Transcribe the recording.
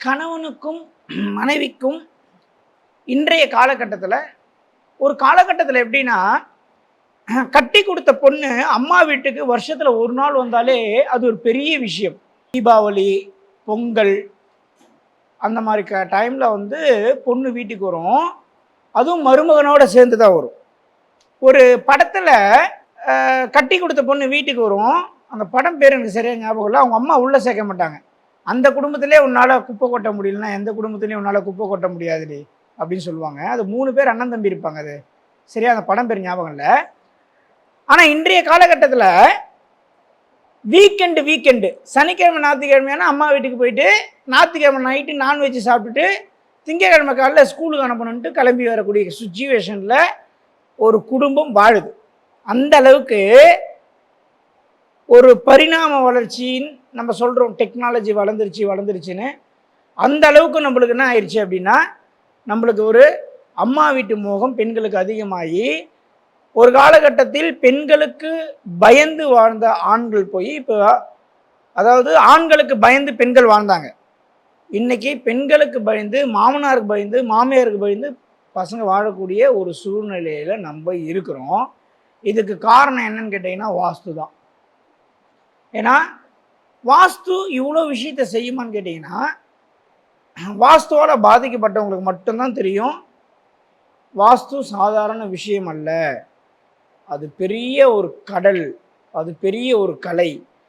கணவனுக்கும் மனைவிக்கும் இன்றைய காலகட்டத்தில் ஒரு காலகட்டத்தில் எப்படின்னா, கட்டி கொடுத்த பொண்ணு அம்மா வீட்டுக்கு வருஷத்துல ஒரு நாள் வந்தாலே அது ஒரு பெரிய விஷயம். தீபாவளி, பொங்கல் அந்த மாதிரி டைம்ல வந்து பொண்ணு வீட்டுக்கு வரும். அதுவும் மருமகனோட சேர்ந்து தான் வரும். ஒரு படத்துல கட்டி கொடுத்த பொண்ணு வீட்டுக்கு வரும். அந்த படம் பேர் எனக்கு சரியா ஞாபகம் இல்லை. அவங்க அம்மா உள்ள சேர்க்க மாட்டாங்க. அந்த குடும்பத்திலே உன்னால குப்பை கொட்ட முடியலன்னா எந்த குடும்பத்திலையும் உன்னால குப்பை கொட்ட முடியாதுடி அப்படின்னு சொல்லுவாங்க. அது 3 பேர் அண்ணன் தம்பி இருப்பாங்க. அது சரியா அந்த படம் பேர் ஞாபகம் இல்லை. ஆனால் இன்றைய காலகட்டத்தில் வீக்கெண்டு சனிக்கிழமை ஞாயிற்றுக்கிழமையான அம்மா வீட்டுக்கு போயிட்டு ஞாயிற்றுக்கிழமை நைட்டு நான்வெஜ் சாப்பிட்டுட்டு திங்கக்கிழமை காலைல ஸ்கூலுக்கு அனுப்பணுன்ட்டு கிளம்பி வரக்கூடிய சுச்சுவேஷனில் ஒரு குடும்பம் வாழுது. அந்த அளவுக்கு ஒரு பரிணாம வளர்ச்சின்னு நம்ம சொல்கிறோம். டெக்னாலஜி வளர்ந்துருச்சுன்னு அந்த அளவுக்கு நம்மளுக்கு என்ன ஆயிடுச்சு அப்படின்னா, நம்மளுக்கு ஒரு அம்மா வீட்டு மோகம் பெண்களுக்கு அதிகமாகி ஒரு காலகட்டத்தில் பெண்களுக்கு பயந்து வாழ்ந்த ஆண்கள் போய் இப்போ, அதாவது ஆண்களுக்கு பயந்து பெண்கள் வாழ்ந்தாங்க. இன்னைக்கு பெண்களுக்கு பயந்து, மாமனாருக்கு பயந்து, மாமியாருக்கு பயந்து பசங்க வாழக்கூடிய ஒரு சூழ்நிலையில் நம்ம இருக்கிறோம். இதுக்கு காரணம் என்னன்னு கேட்டிங்கன்னா வாஸ்து தான். ஏன்னா வாஸ்து இவ்வளோ விஷயத்தை செய்யுமான்னு கேட்டிங்கன்னா, வாஸ்துவால் பாதிக்கப்பட்டவங்களுக்கு மட்டும்தான் தெரியும். வாஸ்து சாதாரண விஷயம் அல்ல, அது பெரிய ஒரு கடல், அது பெரிய ஒரு கலை.